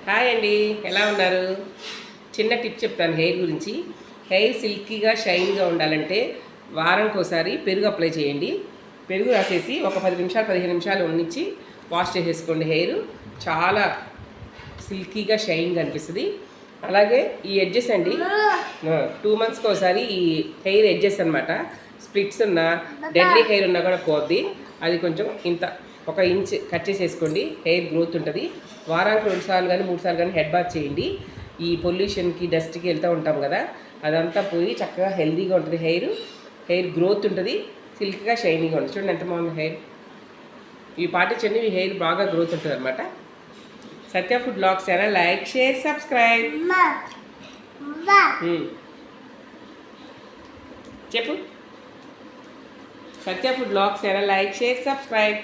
Hi అండి, ఎలా ఉన్నారు? చిన్న టిప్ చెప్తాను హెయిర్ గురించి. హెయిర్ సిల్కీగా షైన్గా ఉండాలంటే వారంకోసారి పెరుగు అప్లై చేయండి. పెరుగు రాసేసి ఒక 10 నిమిషాలు 15 నిమిషాలు ఉంచి వాష్ చేసేసుకోండి. హెయిర్ చాలా సిల్కీగా షైన్గా అనిపిస్తుంది. అలాగే ఈ ఎడ్జెస్ అండి 2 మంత్స్కి ఒకసారి ఈ హెయిర్ ఎడ్జెస్ అనమాట, స్ప్లిట్స్ ఉన్న డెడ్లీ హెయిర్ ఉన్నా కూడా పోద్ది. అది కొంచెం ఇంత 1 ఇంచ్ కట్ చేసేసుకోండి. హెయిర్ గ్రోత్ ఉంటుంది. వారానికి 2 సార్లు కానీ 3 సార్లు కానీ హెడ్ బాత్ చేయండి. ఈ పొల్యూషన్కి డస్ట్కి వెళ్తూ ఉంటాం కదా, అదంతా పోయి చక్కగా హెల్తీగా ఉంటుంది. హెయిర్ గ్రోత్ ఉంటుంది, సిల్క్గా షైనీగా ఉంటుంది. చూడండి ఎంత బాగుంది హెయిర్. ఇవి పాటించండి, మీ హెయిర్ బాగా గ్రోత్ ఉంటుంది అనమాట. Satya food blogs channel like, share, subscribe. చెప్పు. Satya food blogs channel like, share, subscribe.